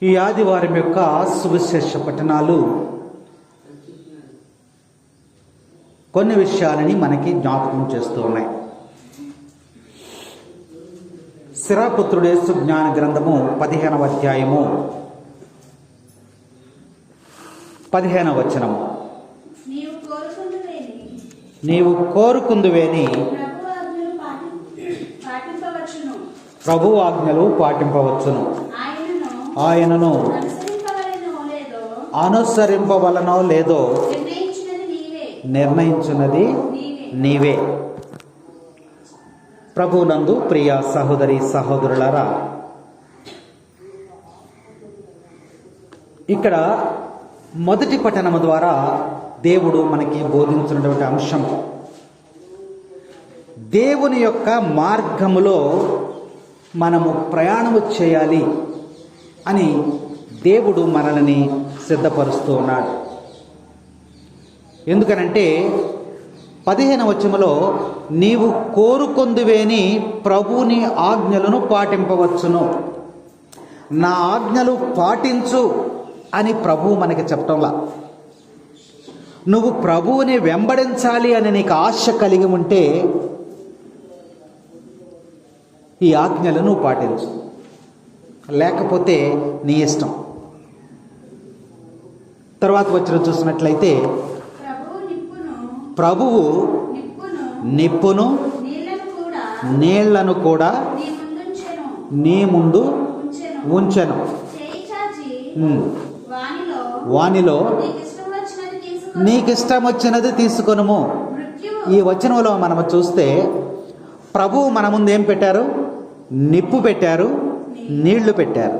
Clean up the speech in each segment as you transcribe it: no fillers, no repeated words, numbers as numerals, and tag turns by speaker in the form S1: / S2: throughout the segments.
S1: ఈ ఆదివారం యొక్క సువిశేష పఠనాలు కొన్ని విషయాలని మనకి జ్ఞాపకం చేస్తూ ఉన్నాయి. సిరాపుత్రుడు యేసు జ్ఞాన గ్రంథము 15వ అధ్యాయము 15వ వచనము. నీవు కోరుకుందువేని ప్రభువు ఆజ్ఞలు పాటింపవచ్చును, ఆయనను అనుసరింపవలనో లేదో నిర్ణయించున్నది నీవే. ప్రభువునందు ప్రియ సహోదరి సహోదరులారా, ఇక్కడ మొదటి పఠనము ద్వారా దేవుడు మనకి బోధించినటువంటి అంశం, దేవుని యొక్క మార్గములో మనము ప్రయాణము చేయాలి అని దేవుడు మనల్ని సిద్ధపరుస్తూ ఉన్నాడు. ఎందుకనంటే 15వ వచనములో నీవు కోరుకొందువేని ప్రభువుని ఆజ్ఞలను పాటింపవచ్చును, నా ఆజ్ఞలు పాటించు అని ప్రభువు మనకి చెప్పటంలా. నువ్వు ప్రభువుని వెంబడించాలి అని నీకు ఆశ కలిగి ఉంటే ఈ ఆజ్ఞలను పాటించు, లేకపోతే నీ ఇష్టం. తర్వాత వచ్చిన చూసినట్లయితే ప్రభువు నిప్పును నీళ్లను కూడా నీ ముందు ఉంచెను, వానిలో నీకిష్టం వచ్చినది తీసుకొనుము. ఈ వచనంలో మనము చూస్తే ప్రభువు మన ముందు ఏం పెట్టారు? నిప్పు పెట్టారు, నీళ్లు పెట్టారు.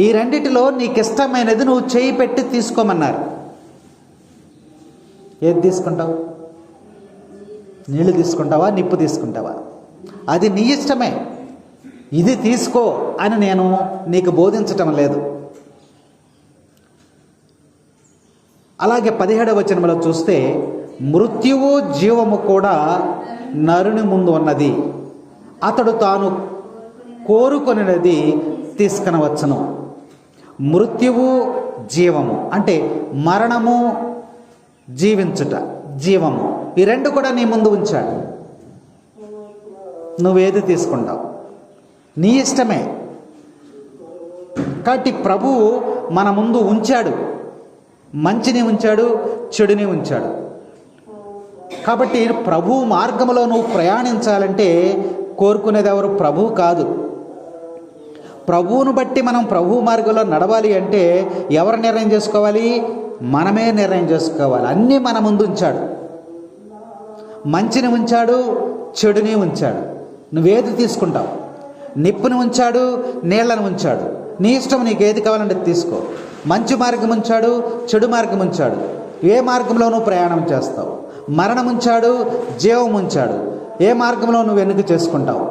S1: ఈ రెండిటిలో నీకు ఇష్టమైనది నువ్వు చేయి పెట్టి తీసుకోమన్నారు. ఏది తీసుకుంటావు? నీళ్లు తీసుకుంటావా, నిప్పు తీసుకుంటావా? అది నీ ఇష్టమే. ఇది తీసుకో అని నేను నీకు బోధించటం లేదు. అలాగే 17వ వచనంలో చూస్తే మృత్యువు జీవము కూడా నరుని ముందు ఉన్నది, అతడు తాను కోరుకొనినది తీసుకొనవచ్చును. మృత్యువు జీవము అంటే మరణము, జీవించుట, జీవము, ఈ రెండు కూడా నీ ముందు ఉంచాడు. నువ్వేది తీసుకుంటావు? నీ ఇష్టమే. కాబట్టి ప్రభువు మన ముందు ఉంచాడు, మంచిని ఉంచాడు, చెడుని ఉంచాడు. కాబట్టి ప్రభు మార్గంలో నువ్వు ప్రయాణించాలంటే కోరుకునేది ఎవరు? ప్రభువు కాదు. ప్రభువును బట్టి మనం ప్రభు మార్గంలో నడవాలి అంటే ఎవరు నిర్ణయం చేసుకోవాలి? మనమే నిర్ణయం చేసుకోవాలి. అన్నీ మన ముందు ఉంచాడు. మంచిని ఉంచాడు, చెడుని ఉంచాడు. నువ్వేది తీసుకుంటావు? నిప్పుని ఉంచాడు, నీళ్లను ఉంచాడు. నీ ఇష్టం, నీకు ఏది కావాలంటే తీసుకో. మంచి మార్గం ఉంచాడు, చెడు మార్గం ఉంచాడు. ఏ మార్గంలో నువ్వు ప్రయాణం చేస్తావు? మరణం ఉంచాడు, జీవం ఉంచాడు. ఏ మార్గంలో నువ్వు ఎన్నిక చేసుకుంటావు?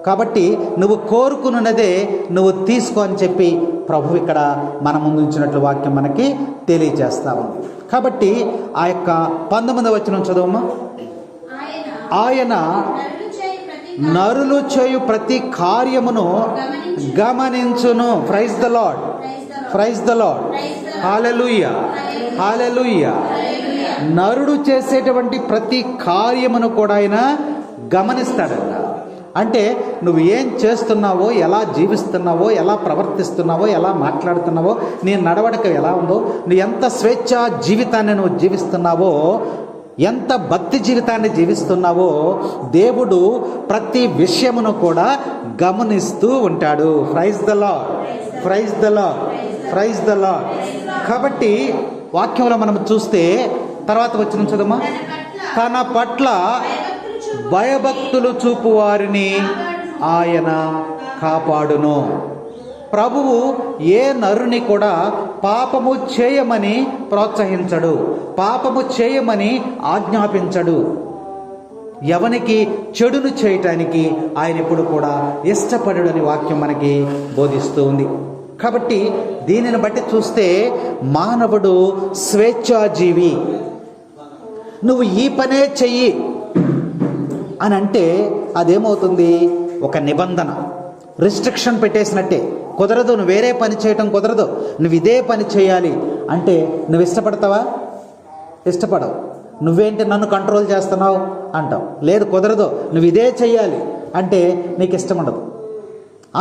S1: కాబట్టి నువ్వు కోరుకున్నదే నువ్వు తీసుకో అని చెప్పి ప్రభు ఇక్కడ మన ముందు ఉంచినట్లు వాక్యం మనకి తెలియజేస్తా ఉంది. కాబట్టి ఆ యొక్క 19వ వచనం చదవమ్మా. ఆయన నరులు చేయు ప్రతి కార్యమును గమనించును. Praise the lord, praise the Lord, hallelujah, hallelujah. నరుడు చేసేటువంటి ప్రతి కార్యమును కూడా ఆయన గమనిస్తాడంట. అంటే నువ్వు ఏం చేస్తున్నావో, ఎలా జీవిస్తున్నావో, ఎలా ప్రవర్తిస్తున్నావో, ఎలా మాట్లాడుతున్నావో, నీ నడవడిక ఎలా ఉందో, నువ్వు ఎంత స్వేచ్ఛ జీవితాన్ని నువ్వు జీవిస్తున్నావో, ఎంత భక్తి జీవితాన్ని జీవిస్తున్నావో దేవుడు ప్రతి విషయమును కూడా గమనిస్తూ ఉంటాడు. Praise the lord, praise the lord, praise the lord. కాబట్టి వాక్యంలో మనం చూస్తే తర్వాత వచ్చిన చదవమా. తన పట్ల భయభక్తులు చూపు వారిని ఆయన కాపాడును. ప్రభువు ఏ నరుని కూడా పాపము చేయమని ప్రోత్సహించడు, పాపము చేయమని ఆజ్ఞాపించడు. ఎవనికి చెడును చేయటానికి ఆయన ఎప్పుడు కూడా ఇష్టపడని వాక్యం మనకి బోధిస్తూ ఉంది. కాబట్టి దీనిని బట్టి చూస్తే మానవుడు స్వేచ్ఛాజీవి. నువ్వు ఈ పనే చెయ్యి అని అంటే అదేమవుతుంది? ఒక నిబంధన, రిస్ట్రిక్షన్ పెట్టేసినట్టే. కుదరదు, నువ్వు వేరే పని చేయటం కుదరదు, నువ్వు ఇదే పని చేయాలి అంటే నువ్వు ఇష్టపడతావా? ఇష్టపడవు. నువ్వేంటి నన్ను కంట్రోల్ చేస్తున్నావు అంటావు. లేదు, కుదరదు, నువ్వు ఇదే చెయ్యాలి అంటే నీకు ఇష్టం ఉండదు.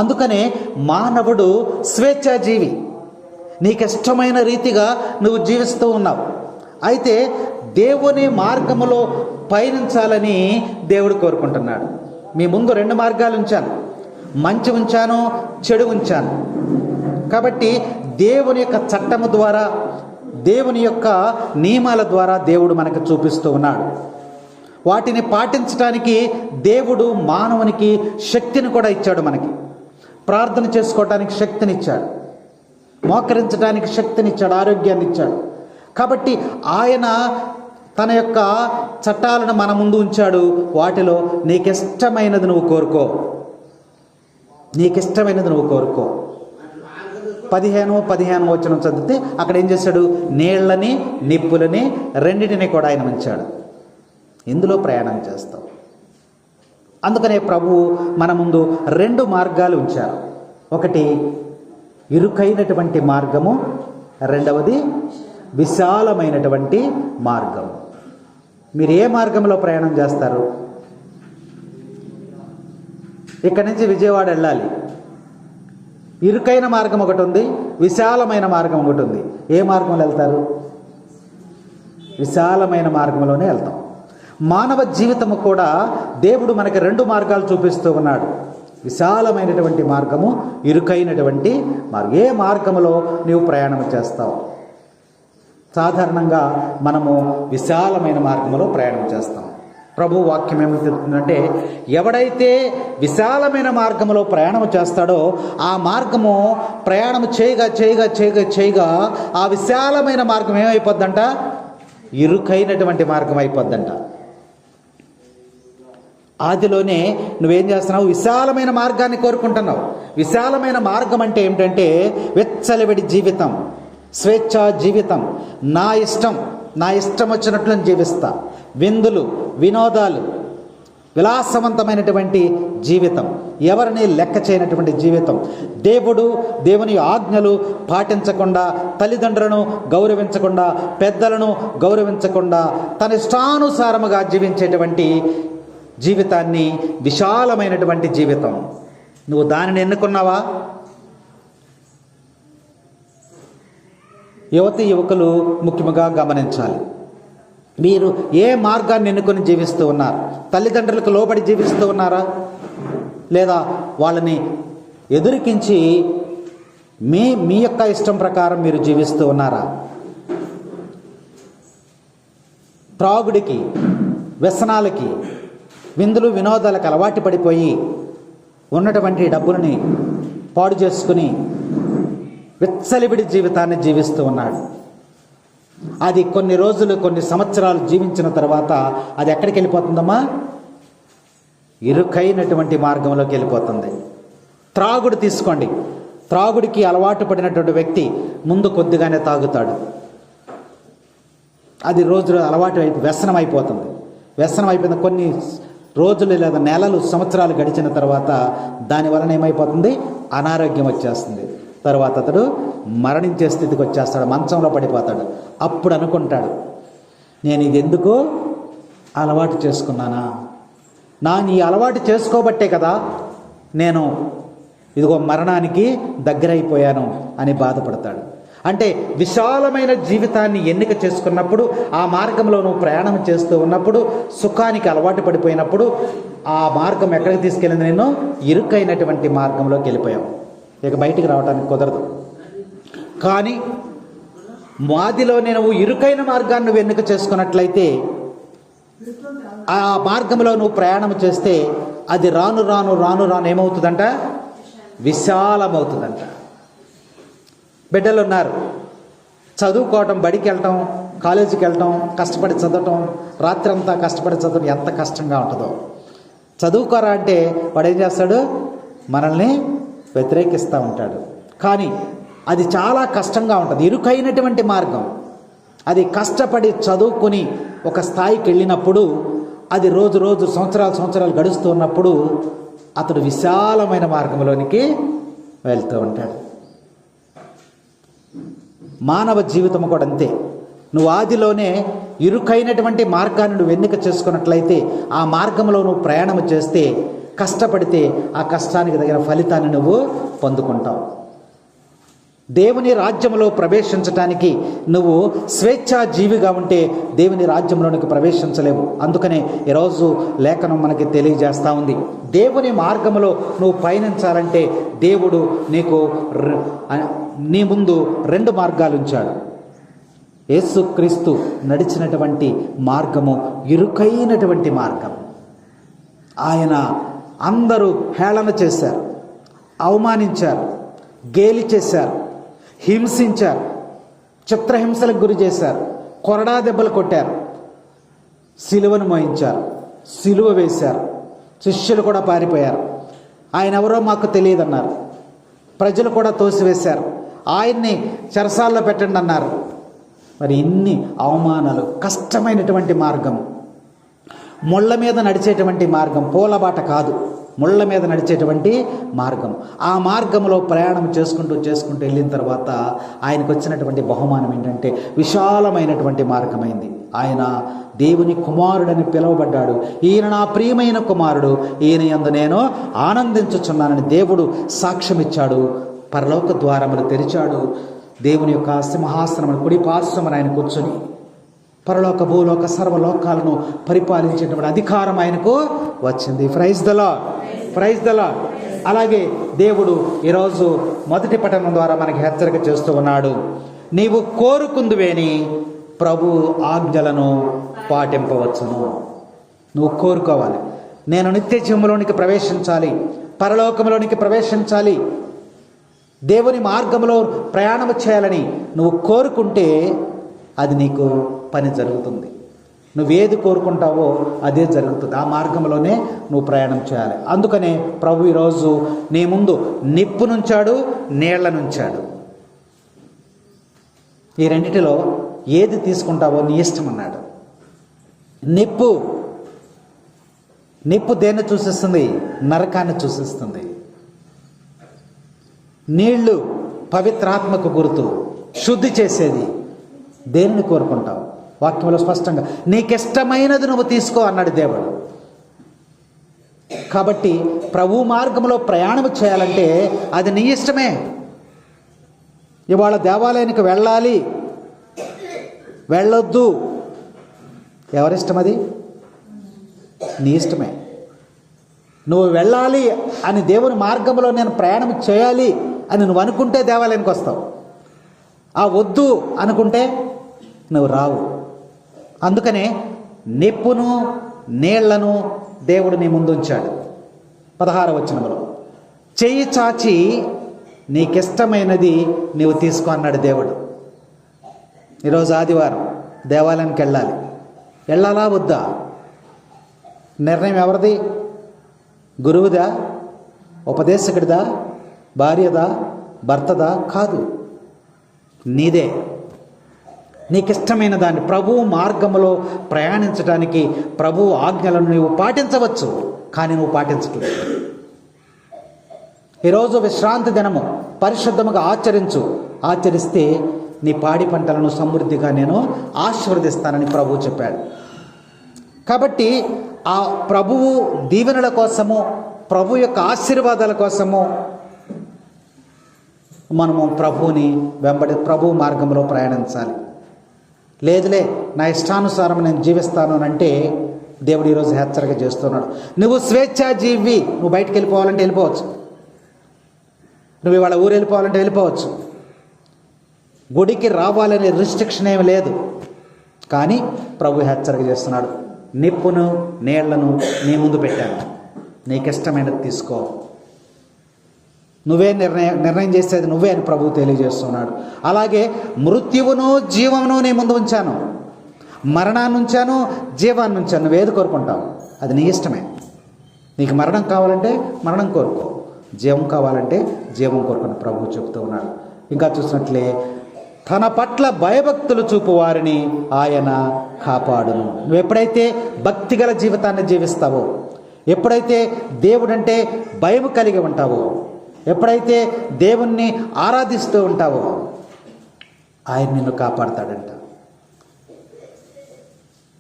S1: అందుకనే మానవుడు స్వేచ్ఛాజీవి. నీకు ఇష్టమైన రీతిగా నువ్వు జీవిస్తూ ఉన్నావు. అయితే దేవుని మార్గములో పయనించాలని దేవుడు కోరుకుంటున్నాడు. మీ ముందు 2 మార్గాలు ఉంచాను, మంచి ఉంచాను, చెడు ఉంచాను. కాబట్టి దేవుని యొక్క చట్టము ద్వారా, దేవుని యొక్క నియమాల ద్వారా దేవుడు మనకు చూపిస్తూ ఉన్నాడు. వాటిని పాటించడానికి దేవుడు మానవునికి శక్తిని కూడా ఇచ్చాడు. మనకి ప్రార్థన చేసుకోవడానికి శక్తినిచ్చాడు, మోకరించడానికి శక్తినిచ్చాడు, ఆరోగ్యాన్ని ఇచ్చాడు. కాబట్టి ఆయన తన యొక్క చట్టాలను మన ముందు ఉంచాడు. వాటిలో నీకిష్టమైనది నువ్వు కోరుకో, నీకిష్టమైనది నువ్వు కోరుకో. 15 వచనం చదివితే అక్కడ ఏం చేశాడు? నీళ్ళని నిప్పులని రెండింటిని కూడా ఆయన ఉంచాడు. ఇందులో ప్రయాణం చేస్తాం. అందుకనే ప్రభువు మన ముందు 2 మార్గాలు ఉంచారు. ఒకటి ఇరుకైనటువంటి మార్గము, రెండవది విశాలమైనటువంటి మార్గము. మీరు ఏ మార్గంలో ప్రయాణం చేస్తారు? ఇక్కడి నుంచి విజయవాడ వెళ్ళాలి. ఇరుకైన మార్గం ఒకటి ఉంది, విశాలమైన మార్గం ఒకటి ఉంది. ఏ మార్గంలో వెళ్తారు? విశాలమైన మార్గంలోనే వెళ్తాం. మానవ జీవితము కూడా దేవుడు మనకి 2 మార్గాలు చూపిస్తూ ఉన్నాడు. విశాలమైనటువంటి మార్గము, ఇరుకైనటువంటి మార్గం. ఏ మార్గములో నీవు ప్రయాణం చేస్తావు? సాధారణంగా మనము విశాలమైన మార్గంలో ప్రయాణం చేస్తాం. ప్రభు వాక్యం ఏమని చెప్తుందంటే, ఎవడైతే విశాలమైన మార్గంలో ప్రయాణం చేస్తాడో ఆ మార్గము ప్రయాణం చేయగా ఆ విశాలమైన మార్గం ఏమైపోద్దంట? ఇరుకైనటువంటి మార్గం అయిపోద్దంట. ఆదిలోనే నువ్వేం చేస్తున్నావు? విశాలమైన మార్గాన్ని కోరుకుంటున్నావు. విశాలమైన మార్గం అంటే ఏమిటంటే వెచ్చలవిడి జీవితం, స్వేచ్ఛా జీవితం. నా ఇష్టం వచ్చినట్లు జీవిస్తా. విందులు, వినోదాలు, విలాసవంతమైనటువంటి జీవితం, ఎవరిని లెక్క చేయనటువంటి జీవితం, దేవుని ఆజ్ఞలు పాటించకుండా, తల్లిదండ్రులను గౌరవించకుండా, పెద్దలను గౌరవించకుండా తన ఇష్టానుసారముగా జీవించేటువంటి జీవితాన్ని విశాలమైనటువంటి జీవితం. నువ్వు దానిని ఎన్నుకున్నావా? యువకులు ముఖ్యంగా గమనించాలి. మీరు ఏ మార్గాన్ని ఎన్నుకొని జీవిస్తూ ఉన్నారు? తల్లిదండ్రులకు లోబడి జీవిస్తూ ఉన్నారా? లేదా వాళ్ళని ఎదురికించి మీ యొక్క ఇష్టం ప్రకారం మీరు జీవిస్తూ ఉన్నారా? త్రాగుడికి, వ్యసనాలకి, విందులు వినోదాలకు అలవాటు పడిపోయి ఉన్నటువంటి డబ్బులని పాడు చేసుకుని విచ్చలివిడి జీవితాన్ని జీవిస్తూ ఉన్నాడు. అది కొన్ని రోజులు, కొన్ని సంవత్సరాలు జీవించిన తర్వాత అది ఎక్కడికి వెళ్ళిపోతుందమ్మా? ఇరుకైనటువంటి మార్గంలోకి వెళ్ళిపోతుంది. త్రాగుడు తీసుకోండి. త్రాగుడికి అలవాటు పడినటువంటి వ్యక్తి ముందు కొద్దిగానే తాగుతాడు. అది రోజులు అలవాటు వ్యసనం అయిపోతుంది. వ్యసనం అయిపోయిన కొన్ని రోజులు లేదా నెలలు, సంవత్సరాలు గడిచిన తర్వాత దాని వలన ఏమైపోతుంది? అనారోగ్యం వచ్చేస్తుంది. తర్వాత అతడు మరణించే స్థితికి వచ్చేస్తాడు, మంచంలో పడిపోతాడు. అప్పుడు అనుకుంటాడు, నేను ఇది ఎందుకు అలవాటు చేసుకున్నానా? నీ అలవాటు చేసుకోబట్టే కదా నేను ఇదిగో మరణానికి దగ్గరైపోయాను అని బాధపడతాడు. అంటే విశాలమైన జీవితాన్ని ఎన్నిక చేసుకున్నప్పుడు, ఆ మార్గంలో నువ్వు ప్రయాణం చేస్తూ ఉన్నప్పుడు, సుఖానికి అలవాటు పడిపోయినప్పుడు ఆ మార్గం ఎక్కడికి తీసుకెళ్ళింది? నేను ఇరుకైనటువంటి మార్గంలోకి వెళ్ళిపోయావు. ఇక బయటికి రావడానికి కుదరదు. కానీ మాదిలో నువ్వు ఇరుకైన మార్గాన్ని నువ్వు ఎన్నిక చేసుకున్నట్లయితే, ఆ మార్గంలో నువ్వు ప్రయాణం చేస్తే అది రాను ఏమవుతుందంట? విశాలమవుతుందంట. బిడ్డలు ఉన్నారు, చదువుకోవటం, బడికి వెళ్ళటం, కాలేజీకి వెళ్ళటం, కష్టపడి చదవటం, రాత్రి అంతా కష్టపడి చదవటం ఎంత కష్టంగా ఉంటుందో. చదువుకోరా అంటే వాడు ఏం చేస్తాడు? మనల్ని వ్యతిరేకిస్తూ ఉంటాడు. కానీ అది చాలా కష్టంగా ఉంటుంది, ఇరుకైనటువంటి మార్గం. అది కష్టపడి చదువుకొని ఒక స్థాయికి వెళ్ళినప్పుడు, అది రోజు సంవత్సరాలు గడుస్తూ ఉన్నప్పుడు అతడు విశాలమైన మార్గంలోనికి వెళ్తూ ఉంటాడు. మానవ జీవితం కూడా అంతే. నువ్వు ఆదిలోనే ఇరుకైనటువంటి మార్గాన్ని నువ్వు ఎన్నిక చేసుకున్నట్లయితే, ఆ మార్గంలో నువ్వు ప్రయాణం చేస్తే, కష్టపడితే ఆ కష్టానికి తగిన ఫలితాన్ని నువ్వు పొందుకుంటావు. దేవుని రాజ్యంలో ప్రవేశించటానికి నువ్వు స్వేచ్ఛా జీవిగా ఉంటే దేవుని రాజ్యంలోనికి ప్రవేశించలేవు. అందుకనే ఈరోజు లేఖనం మనకి తెలియజేస్తూ ఉంది, దేవుని మార్గంలో నువ్వు పయనించాలంటే దేవుడు నీ ముందు 2 మార్గాలు ఉంచాడు. యేసుక్రీస్తు నడిచినటువంటి మార్గము ఇరుకైనటువంటి మార్గం. ఆయన అందరూ హేళన చేశారు, అవమానించారు, గేలి చేశారు, హింసించారు, చిత్రహింసలకు గురి చేశారు, కొరడా దెబ్బలు కొట్టారు, సిలువను మోయించారు, సిలువ వేశారు. శిష్యులు కూడా పారిపోయారు. ఆయన ఎవరో మాకు తెలియదన్నారు. ప్రజలు కూడా తోసివేశారు. ఆయన్ని చెరసాల్లో పెట్టండి అన్నారు. మరి ఇన్ని అవమానాలు, కష్టమైనటువంటి మార్గం, ముళ్ళ మీద నడిచేటువంటి మార్గం, పూలబాట కాదు, ముళ్ళ మీద నడిచేటువంటి మార్గం. ఆ మార్గంలో ప్రయాణం చేసుకుంటూ వెళ్ళిన తర్వాత ఆయనకు వచ్చినటువంటి బహుమానం ఏంటంటే విశాలమైనటువంటి మార్గమైంది. ఆయన దేవుని కుమారుడని పిలువబడ్డాడు. ఈయన నా ప్రియమైన కుమారుడు, ఈయన యందు నేను ఆనందించుచున్నానని దేవుడు సాక్ష్యమిచ్చాడు. పరలోక ద్వారములు తెరిచాడు. దేవుని యొక్క సింహాసనమును కుడి పార్శ్వమున ఆయన కూర్చొని పరలోక భూలోక సర్వలోకాలను పరిపాలించేటువంటి అధికారం ఆయనకు వచ్చింది. Praise the lord, praise the lord. అలాగే దేవుడు ఈరోజు మొదటి పఠనం ద్వారా మనకి హెచ్చరిక చేస్తూ ఉన్నాడు. నీవు కోరుకుందువేని ప్రభు ఆజ్ఞలను పాటింపవచ్చును. నువ్వు కోరుకోవాలి, నేను నిత్య జీవంలోనికి ప్రవేశించాలి, పరలోకంలోనికి ప్రవేశించాలి, దేవుని మార్గంలో ప్రయాణం చేయాలని నువ్వు కోరుకుంటే అది నీకు పని జరుగుతుంది. నువ్వేది కోరుకుంటావో అదే జరుగుతుంది. ఆ మార్గంలోనే నువ్వు ప్రయాణం చేయాలి. అందుకనే ప్రభు ఈరోజు నీ ముందు నిప్పునుంచాడు, నీళ్లనుంచాడు. ఈ రెండిటిలో ఏది తీసుకుంటావో నీ ఇష్టం అన్నాడు. నిప్పు దేన్ని సూచిస్తుంది? నరకాన్ని సూచిస్తుంది. నీళ్లు పవిత్రాత్మకు గుర్తు, శుద్ధి చేసేది. దేనిని కోరుకుంటావు? వాక్యంలో స్పష్టంగా నీకిష్టమైనది నువ్వు తీసుకో అన్నాడు దేవుడు. కాబట్టి ప్రభు మార్గంలో ప్రయాణం చేయాలంటే అది నీ ఇష్టమే. ఇవాళ దేవాలయానికి వెళ్ళాలి, వెళ్ళొద్దు, ఎవరిష్టం? అది నీ ఇష్టమే. నువ్వు వెళ్ళాలి అని దేవుని మార్గంలో నేను ప్రయాణం చేయాలి అని నువ్వు అనుకుంటే దేవాలయానికి వస్తావు. ఆ వద్దు అనుకుంటే నువ్వు రావు. అందుకనే నిప్పును నీళ్లను దేవుడు నీ ముందు ఉంచాడు. 16వ వచనంలో చెయ్యి చాచి నీకిష్టమైనది నీవు తీసుకో అన్నాడు దేవుడు. ఈరోజు ఆదివారం దేవాలయానికి వెళ్ళాలా వద్దా? నిర్ణయం ఎవరిది? గురువుదా? ఉపదేశకుడిదా? భార్యదా? భర్తదా? కాదు, నీదే. నీకిష్టమైన దాన్ని ప్రభు మార్గంలో ప్రయాణించడానికి ప్రభు ఆజ్ఞలను నువ్వు పాటించవచ్చు, కానీ నువ్వు పాటించట్లేదు. ఈరోజు విశ్రాంతి దినము పరిశుద్ధముగా ఆచరిస్తే నీ పాడి పంటలను సమృద్ధిగా నేను ఆశీర్వదిస్తానని ప్రభువు చెప్పాడు. కాబట్టి ఆ ప్రభువు దీవెనల కోసము, ప్రభు యొక్క ఆశీర్వాదాల కోసము మనము ప్రభువుని ప్రభు మార్గంలో ప్రయాణించాలి. లేదులే నా ఇష్టానుసారం నేను జీవిస్తాను అని అంటే దేవుడు ఈరోజు హెచ్చరిక చేస్తున్నాడు. నువ్వు స్వేచ్ఛా జీవి, నువ్వు బయటికి వెళ్ళిపోవాలంటే వెళ్ళిపోవచ్చు, నువ్వు ఇవాళ ఊరు వెళ్ళిపోవాలంటే వెళ్ళిపోవచ్చు, గుడికి రావాలనే రిస్ట్రిక్షన్ ఏమి లేదు. కానీ ప్రభు హెచ్చరిక చేస్తున్నాడు, నిప్పును నీళ్లను నీ ముందు పెట్టాను, నీకు ఇష్టమైనది తీసుకో. నువ్వే నిర్ణయం చేసేది నువ్వే అని ప్రభువు తెలియజేస్తున్నాడు. అలాగే మృత్యువును జీవమును నీ ముందు ఉంచాను, మరణాన్ని ఉంచాను, జీవాన్ని ఉంచాను. నువ్వేది కోరుకుంటావు అది నీ ఇష్టమే. నీకు మరణం కావాలంటే మరణం కోరుకో, జీవం కావాలంటే జీవం కోరుకుని ప్రభువు చెబుతూ ఉన్నాడు. ఇంకా చూసినట్లే తన పట్ల భయభక్తులు చూపు వారిని ఆయన కాపాడును. నువ్వు ఎప్పుడైతే భక్తిగల జీవితాన్ని జీవిస్తావో, ఎప్పుడైతే దేవుడంటే భయం కలిగి ఉంటావో, ఎప్పుడైతే దేవుణ్ణి ఆరాధిస్తూ ఉంటావో ఆయన నిన్ను కాపాడతాడంట.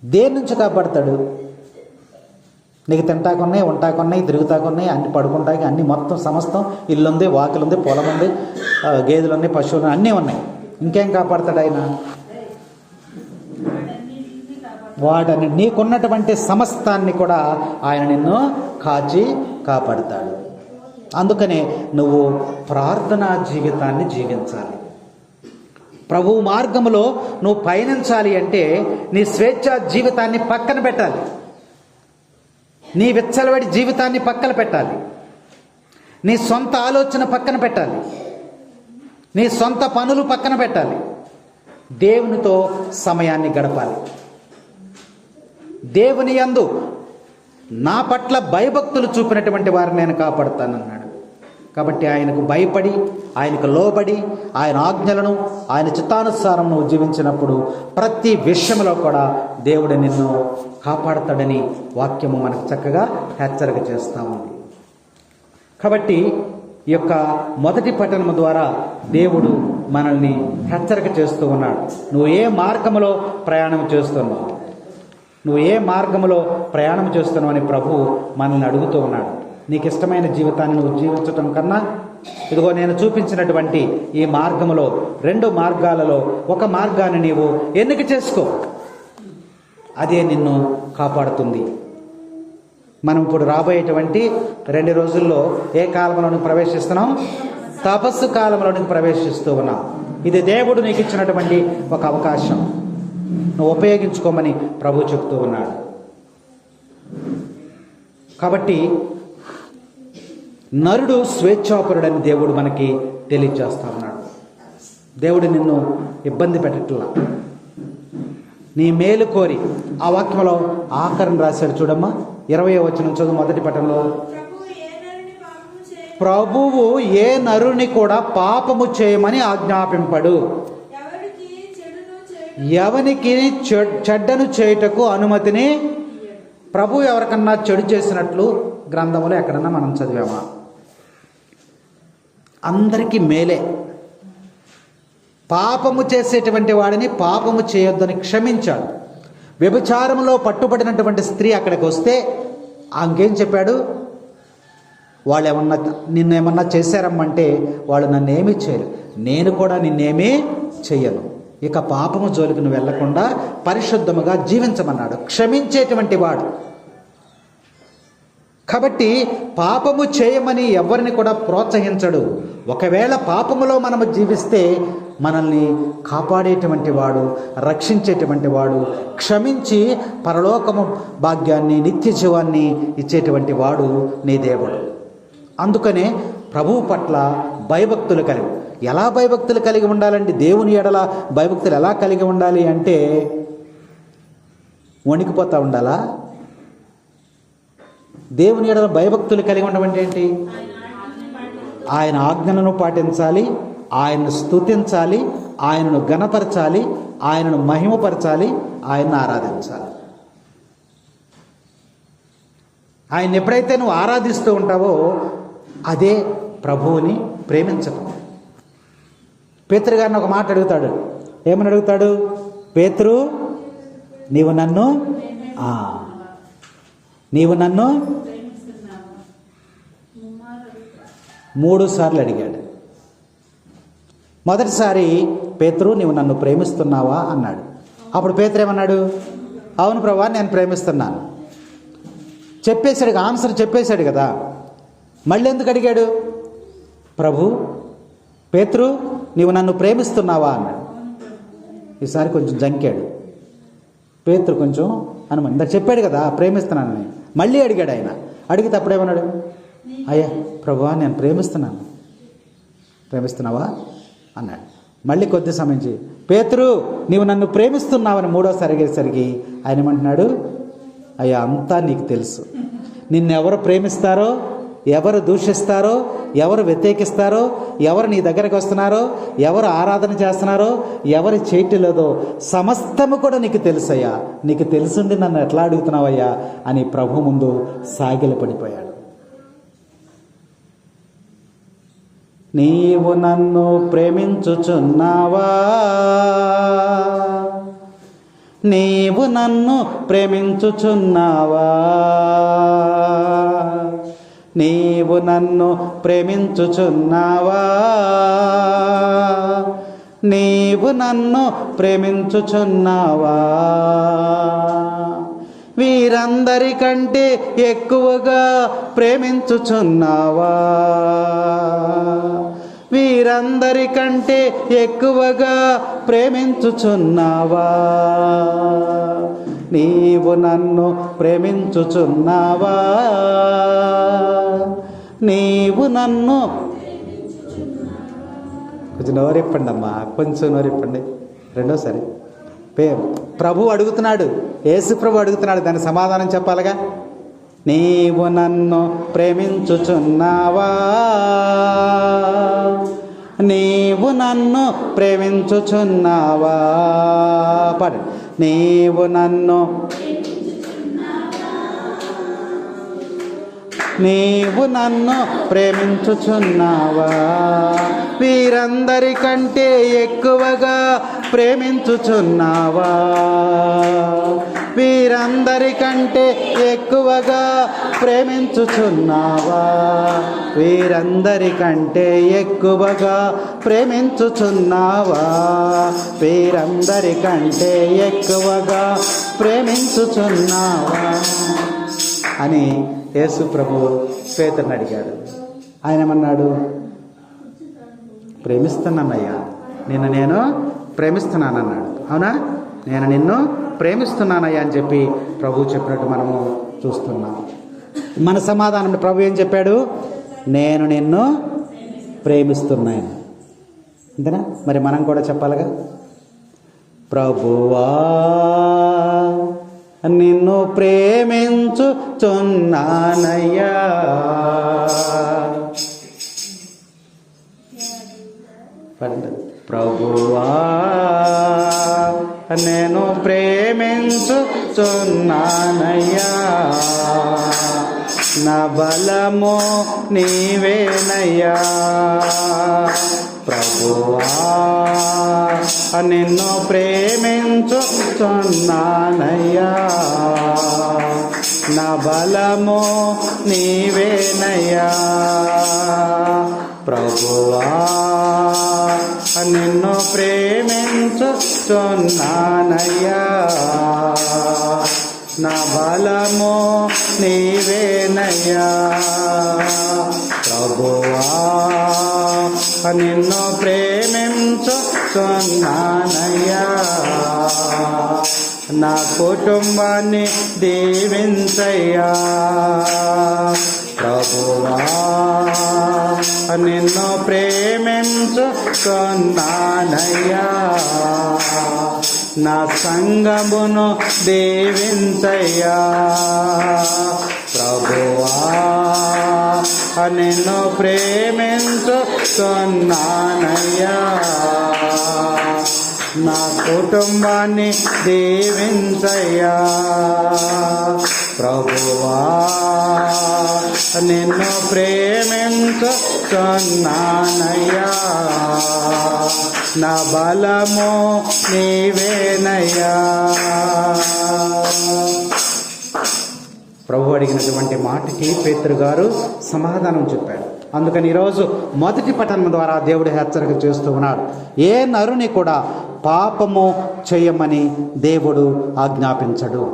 S1: దేని నుంచి కాపాడతాడు? నీకు తింటాకున్నాయి, ఉంటాకున్నాయి, తిరుగుతాకున్నాయి, అన్ని పడుకుంటాకి, అన్ని మొత్తం సమస్తం, ఇల్లు ఉంది, వాకిలు ఉంది, పొలం ఉంది, గేదెలు ఉన్నాయి, పశువులు అన్నీ ఉన్నాయి. ఇంకేం కాపాడతాడు ఆయన? వాడని నీకున్నటువంటి సమస్తాన్ని కూడా ఆయన నిన్ను కాచి కాపాడతాడు. అందుకనే నువ్వు ప్రార్థనా జీవితాన్ని జీవించాలి. ప్రభువు మార్గంలో నువ్వు పయనించాలి అంటే నీ స్వేచ్ఛా జీవితాన్ని పక్కన పెట్టాలి, నీ విచ్చలవాడి జీవితాన్ని పక్కన పెట్టాలి, నీ సొంత ఆలోచన పక్కన పెట్టాలి, నీ సొంత పనులు పక్కన పెట్టాలి, దేవునితో సమయాన్ని గడపాలి. దేవుని యందు నా పట్ల భయభక్తులు చూపినటువంటి వారిని నేను కాపాడుతానన్నాడు. కాబట్టి ఆయనకు భయపడి, ఆయనకు లోబడి, ఆయన ఆజ్ఞలను, ఆయన చిత్తానుసారం నువ్వు జీవించినప్పుడు ప్రతి విషయంలో కూడా దేవుడు నిన్ను కాపాడతాడని వాక్యము మనకు చక్కగా హెచ్చరిక చేస్తూ ఉంది. కాబట్టి ఈ యొక్క మొదటి పట్టణము ద్వారా దేవుడు మనల్ని హెచ్చరిక చేస్తూ ఉన్నాడు. నువ్వు ఏ మార్గములో ప్రయాణం చేస్తున్నావు, నువ్వు ఏ మార్గంలో ప్రయాణం చేస్తున్నావు అని ప్రభువు మనల్ని అడుగుతూ ఉన్నాడు. నీకు ఇష్టమైన జీవితాన్ని నువ్వు జీవించటం కన్నా ఇదిగో నేను చూపించినటువంటి ఈ మార్గంలో 2 మార్గాలలో ఒక మార్గాన్ని నీవు ఎన్నిక చేసుకో, అదే నిన్ను కాపాడుతుంది. మనం ఇప్పుడు రాబోయేటువంటి 2 రోజుల్లో ఏ కాలంలోనికి ప్రవేశిస్తున్నాం? తపస్సు కాలంలోనికి ప్రవేశిస్తూ ఉన్నాం. ఇది దేవుడు నీకు ఇచ్చినటువంటి ఒక అవకాశం, నువ్వు ఉపయోగించుకోమని ప్రభు చెప్తూ ఉన్నాడు. కాబట్టి నరుడు స్వేచ్ఛాపరుడని దేవుడు మనకి తెలియజేస్తా ఉన్నాడు. దేవుడు నిన్ను ఇబ్బంది పెట్టట్లా, నీ మేలు కోరి. ఆ వాక్యంలో ఆఖరణ రాశాడు చూడమ్మా, 20వ వచనం చదువు, మొదటి పట్టణంలో. ప్రభువు ఏ నరుని కూడా పాపము చేయమని ఆజ్ఞాపింపడు, ఎవనికి చెడ్డను చేయుటకు అనుమతిని. ప్రభు ఎవరికన్నా చెడు చేసినట్లు గ్రంథంలో ఎక్కడన్నా మనం చదివామా? అందరికీ మేలే. పాపము చేసేటువంటి వాడిని పాపము చేయొద్దని క్షమించాడు. వ్యభిచారంలో పట్టుబడినటువంటి స్త్రీ అక్కడికి వస్తే ఇంకేం చెప్పాడు? వాళ్ళు ఏమన్నా నిన్నేమన్నా చేశారమ్మంటే వాళ్ళు నన్ను ఏమీ చేయరు, నేను కూడా నిన్నేమీ చెయ్యను. ఇక పాపము జోలికి నువ్వు వెళ్లకుండా పరిశుద్ధముగా జీవించమన్నాడు. క్షమించేటువంటి వాడు. కాబట్టి పాపము చేయమని ఎవరిని కూడా ప్రోత్సహించడు. ఒకవేళ పాపములో మనము జీవిస్తే మనల్ని కాపాడేటువంటి వాడు, రక్షించేటువంటి వాడు, క్షమించి పరలోకము భాగ్యాన్ని, నిత్య జీవాన్ని ఇచ్చేటువంటి వాడు నీ దేవుడు. అందుకనే ప్రభువు పట్ల భయభక్తులు కలిగి. ఎలా భయభక్తులు కలిగి ఉండాలండి? దేవుని ఎడల భయభక్తులు ఎలా కలిగి ఉండాలి అంటే వణికిపోతూ ఉండాలా? దేవుని ఎడల భయభక్తులు కలిగి ఉండమంటే ఏంటి? ఆయన ఆజ్ఞలను పాటించాలి, ఆయనను స్తుతించాలి, ఆయనను ఘనపరచాలి, ఆయనను మహిమపరచాలి, ఆయనను ఆరాధించాలి. ఆయన ఎప్పుడైతే నువ్వు ఆరాధిస్తూ ఉంటావో అదే ప్రభువుని ప్రేమించటం. పేతురు గారిని ఒక మాట అడుగుతాడు. ఏమని అడుగుతాడు? పేతురు, నీవు నన్ను 3 సార్లు అడిగాడు. మొదటిసారి పేతురు, నీవు నన్ను ప్రేమిస్తున్నావా అన్నాడు. అప్పుడు పేతురు ఏమన్నాడు? అవును ప్రభువా, నేను ప్రేమిస్తున్నాను చెప్పేశాడు. ఆన్సర్ చెప్పేశాడు కదా. మళ్ళీ ఎందుకు అడిగాడు? ప్రభు, పేతురు, నీవు నన్ను ప్రేమిస్తున్నావా అన్నాడు. ఈసారి కొంచెం జంకాడు పేతురు, కొంచెం అనుమానం. ఇందాక చెప్పాడు కదా ప్రేమిస్తున్నానని. మళ్ళీ అడిగాడు ఆయన. అడిగితే అప్పుడేమన్నాడు? అయ్యా ప్రభువా, నేను ప్రేమిస్తున్నావా అన్నాడు. మళ్ళీ కొద్ది సమయం పేతురు, నీవు నన్ను ప్రేమిస్తున్నావని 3వసారి అడిగేసరికి ఆయన ఏమంటున్నాడు? అయ్యా, అంతా నీకు తెలుసు. నిన్నెవరు ప్రేమిస్తారో, ఎవరు దూషిస్తారో, ఎవరు వ్యతిరేకిస్తారో, ఎవరు నీ దగ్గరికి వస్తున్నారో, ఎవరు ఆరాధన చేస్తున్నారో, ఎవరు చేయట్లేదో సమస్తము కూడా నీకు తెలుసయ్యా. నీకు తెలుసుండి నన్ను ఎట్లా అడుగుతున్నావయ్యా అని ప్రభు ముందు సాగిలపడిపోయాడు. నీవు నన్ను ప్రేమించుచున్నావా, నీవు నన్ను ప్రేమించుచున్నావా, నీవు నన్ను ప్రేమించుచున్నావా, నీవు నన్ను ప్రేమించుచున్నావా, వీరందరికంటే ఎక్కువగా ప్రేమించుచున్నావా, వీరందరికంటే ఎక్కువగా ప్రేమించుచున్నావా, నీవు నన్ను ప్రేమించుచున్నావా, నీవు నన్ను. కొంచెం నోరిప్పండి అమ్మా, కొంచెం నోరిప్పండి. రెండోసారి ప్రభు అడుగుతున్నాడు, యేసు ప్రభు అడుగుతున్నాడు, దానికి సమాధానం చెప్పాలిగా. నీవు నన్ను ప్రేమించుచున్నావా, నీవు నన్ను ప్రేమించుచున్నావా, పాడు. నీవు నన్ను, నీవు నన్ను ప్రేమించుచున్నావా, వీరందరికంటే ఎక్కువగా ప్రేమించుచున్నావా, వీరందరికంటే ఎక్కువగా ప్రేమించుచున్నావా, వీరందరికంటే ఎక్కువగా ప్రేమించుచున్నావా, వీరందరికంటే ఎక్కువగా ప్రేమించుచున్నావా అని యేసు ప్రభు పేతురుని అడిగాడు. ఆయన ఏమన్నాడు? ప్రేమిస్తున్నానయ్యా, నేను ప్రేమిస్తున్నానన్నాడు. అవునా, నేను నిన్ను ప్రేమిస్తున్నానయ్యా అని చెప్పి ప్రభు చెప్పినట్టు మనము చూస్తున్నాం. మన సమాధానం ప్రభు ఏం చెప్పాడు? నేను నిన్ను ప్రేమిస్తున్నాను. అంతేనా? మరి మనం కూడా చెప్పాలిగా, ప్రభువా నిన్ను ప్రేమించుచున్నానయ్యా, ప్రభువా నేను ప్రేమించుచున్నానయ్యా, నా బలము నీవేనయ్యా, ప్రభువా నిన్ను ప్రేమించుచున్నానయ్యా, నా బలము నీవేనయ్యా, ప్రభువా నిన్ను ప్రేమించుచున్నానయ్యా, నా బలము నీవేనయ్యా, ప్రభువా నిన్ను ప్రేమించుచున్నానయ్యా, నా కుటుంబాన్ని దీవించయ్యా, ప్రభువా నిన్ను ప్రేమించుచున్నానయ్యా, నా సంఘమును దీవించయ్యా, ప్రభువా నిన్ను ప్రేమించుచున్నానయ్యా, నా కుటుంబాన్ని దీవించయ్యా, ప్రభువా నిన్ను ప్రేమించుచున్నానయ్యా, నా బలము నీవేనయ్యా. ప్రభు అడిగినటువంటి మాటకి పేతురు గారు సమాధానం చెప్పాడు. అందుకని ఈరోజు మొదటి పఠనం ద్వారా దేవుడు హెచ్చరిక చేస్తూ ఉన్నాడు. ఏ నరుని కూడా పాపము చేయమని దేవుడు ఆజ్ఞాపించడు.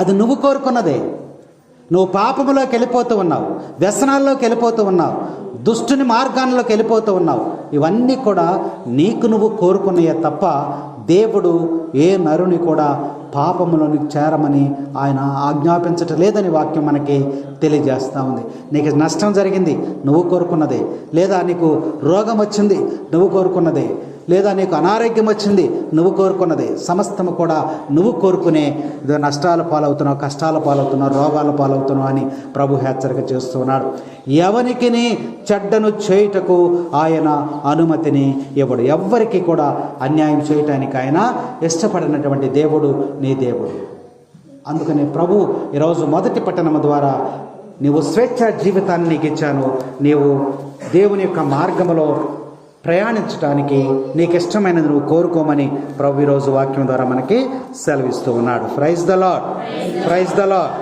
S1: అది నువ్వు కోరుకున్నదే. నువ్వు పాపములోకి వెళ్ళిపోతూ ఉన్నావు, వ్యసనాల్లోకి వెళ్ళిపోతూ ఉన్నావు, దుష్టుని మార్గాల్లోకి వెళ్ళిపోతూ ఉన్నావు. ఇవన్నీ కూడా నీకు నువ్వు కోరుకున్నాయే తప్ప దేవుడు ఏ నరుని కూడా పాపములోని చేరమని ఆయన ఆజ్ఞాపించటం లేదని వాక్యం మనకి తెలియజేస్తూ ఉంది. నీకు నష్టం జరిగింది, నువ్వు కోరుకున్నదే. లేదా నీకు రోగం వచ్చింది, నువ్వు కోరుకున్నదే. లేదా నీకు అనారోగ్యం వచ్చింది, నువ్వు కోరుకున్నది సమస్తము కూడా నువ్వు కోరుకునే నష్టాల పాలవుతున్నావు, కష్టాల పాలవుతున్నావు, రోగాల పాలవుతున్నావు అని ప్రభు హెచ్చరిక చేస్తున్నాడు. ఎవరికి చెడ్డను చేయుటకు ఆయన అనుమతిని ఇవ్వడు. ఎవ్వరికి కూడా అన్యాయం చేయటానికి ఆయన ఇష్టపడినటువంటి దేవుడు నీ దేవుడు. అందుకని ప్రభు ఈరోజు మొదటి పట్టణము ద్వారా నీవు స్వేచ్ఛ జీవితాన్ని నీకు ఇచ్చాను, నీవు దేవుని యొక్క మార్గములో ప్రయాణించడానికి నీకు ఇష్టమైనది నువ్వు కోరుకోమని ప్రభు ఈరోజు వాక్యం ద్వారా మనకి సెలవిస్తూ ఉన్నాడు. Praise the lord, praise the lord.